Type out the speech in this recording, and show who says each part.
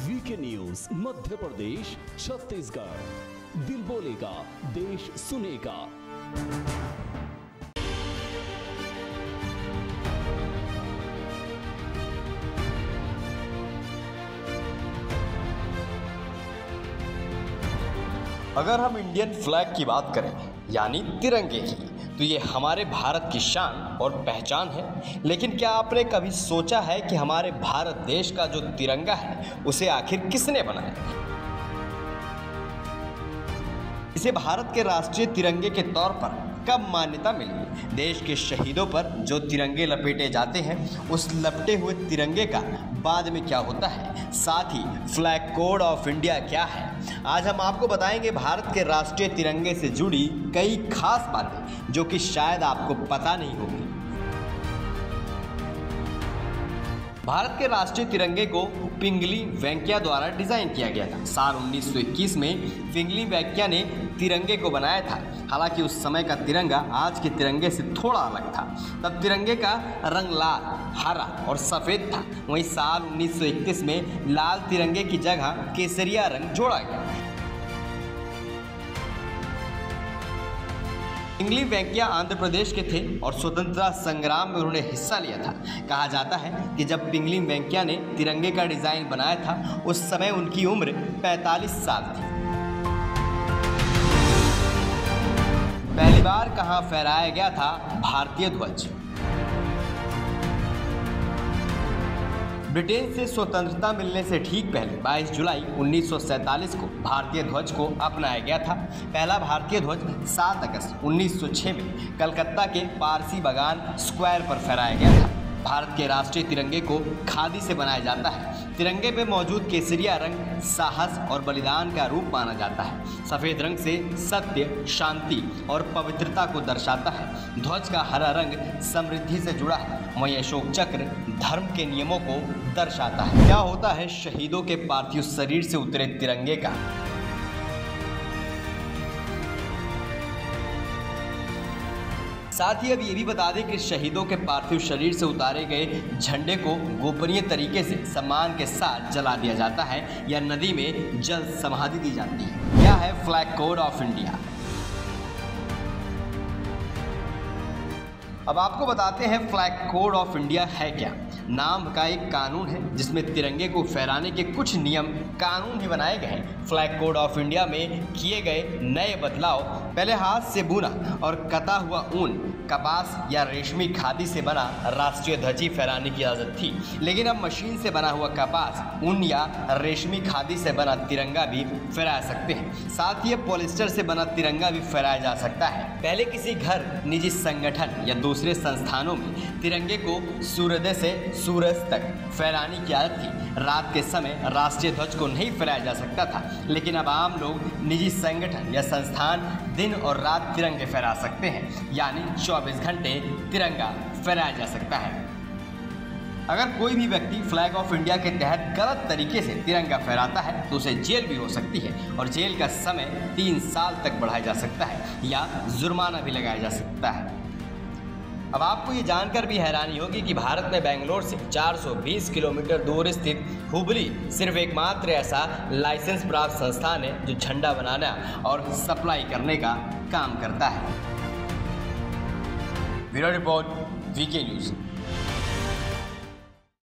Speaker 1: VK news Madhya Pradesh Chhattisgarh. दिल बोलेगा, देश सुनेगा।
Speaker 2: अगर हम इंडियन फ्लैग की बात करें यानी तिरंगे की, तो ये हमारे भारत की शान और पहचान है। लेकिन क्या आपने कभी सोचा है कि हमारे भारत देश का जो तिरंगा है उसे आखिर किसने बनाया? इसे भारत के राष्ट्रीय तिरंगे के तौर पर कब मान्यता मिली? देश के शहीदों पर जो तिरंगे लपेटे जाते हैं, उस लपटे हुए तिरंगे का बाद में क्या होता है? साथ ही फ्लैग कोड ऑफ इंडिया क्या है? आज हम आपको बताएंगे भारत के राष्ट्रीय तिरंगे से जुड़ी कई खास बातें जो कि शायद आपको पता नहीं होगी। भारत के राष्ट्रीय तिरंगे को पिंगली वेंकैया द्वारा डिजाइन किया गया था। साल 1921 में पिंगली वेंकैया ने तिरंगे को बनाया था। हालांकि उस समय का तिरंगा आज के तिरंगे से थोड़ा अलग था। तब तिरंगे का रंग लाल, हरा और सफ़ेद था। वहीं साल 1931 में लाल तिरंगे की जगह केसरिया रंग जोड़ा गया। पिंगली वेंकैया आंध्र प्रदेश के थे और स्वतंत्रता संग्राम में उन्होंने हिस्सा लिया था। कहा जाता है कि जब पिंगली वेंकैया ने तिरंगे का डिजाइन बनाया था, उस समय उनकी उम्र 45 साल थी। पहली बार कहाँ फहराया गया था भारतीय ध्वज? ब्रिटेन से स्वतंत्रता मिलने से ठीक पहले 22 जुलाई 1947 को भारतीय ध्वज को अपनाया गया था। पहला भारतीय ध्वज 7 अगस्त 1906 में कलकत्ता के पारसी बागान स्क्वायर पर फहराया गया था। भारत के राष्ट्रीय तिरंगे को खादी से बनाया जाता है। तिरंगे पे मौजूद केसरिया रंग साहस और बलिदान का रूप माना जाता है। सफ़ेद रंग से सत्य, शांति और पवित्रता को दर्शाता है। ध्वज का हरा रंग समृद्धि से जुड़ा है। वहीं अशोक चक्र धर्म के नियमों को दर्शाता है। क्या होता है शहीदों के पार्थिव शरीर से उतरे तिरंगे का? साथ ही अब ये भी बता दें कि शहीदों के पार्थिव शरीर से उतारे गए झंडे को गोपनीय तरीके से सम्मान के साथ जला दिया जाता है या नदी में जल समाधि दी जाती है। क्या है फ्लैग कोड ऑफ इंडिया? अब आपको बताते हैं फ्लैग कोड ऑफ इंडिया है क्या। नाम का एक कानून है जिसमें तिरंगे को फहराने के कुछ नियम कानून ही बनाए गए हैं। फ्लैग कोड ऑफ इंडिया में किए गए नए बदलाव: पहले हाथ से बुना और कता हुआ ऊन, कपास या रेशमी खादी से बना राष्ट्रीय ध्वज ही फहराने की इजाज़त थी। लेकिन अब मशीन से बना हुआ कपास, ऊन या रेशमी खादी से बना तिरंगा भी फहरा सकते हैं। साथ ही अब पॉलिस्टर से बना तिरंगा भी फहराया जा सकता है। पहले किसी घर, निजी संगठन या दूसरे संस्थानों में तिरंगे को सूर्योदय से सूरज तक फहराने की आदत थी। रात के समय राष्ट्रीय ध्वज को नहीं फहराया जा सकता था। लेकिन अब आम लोग, निजी संगठन या संस्थान दिन और रात तिरंगे फहरा सकते हैं, यानी 24 घंटे तिरंगा फहराया जा सकता है। अगर कोई भी व्यक्ति फ्लैग ऑफ इंडिया के तहत गलत तरीके से तिरंगा फहराता है तो उसे जेल भी हो सकती है और जेल का समय 3 साल तक बढ़ाया जा सकता है या जुर्माना भी लगाया जा सकता है। अब आपको ये जानकर भी हैरानी होगी कि भारत में बेंगलोर से 420 किलोमीटर दूर स्थित हुबली सिर्फ एकमात्र ऐसा लाइसेंस प्राप्त संस्थान है जो झंडा बनाना और सप्लाई करने का काम करता है। Bureau report, VK news.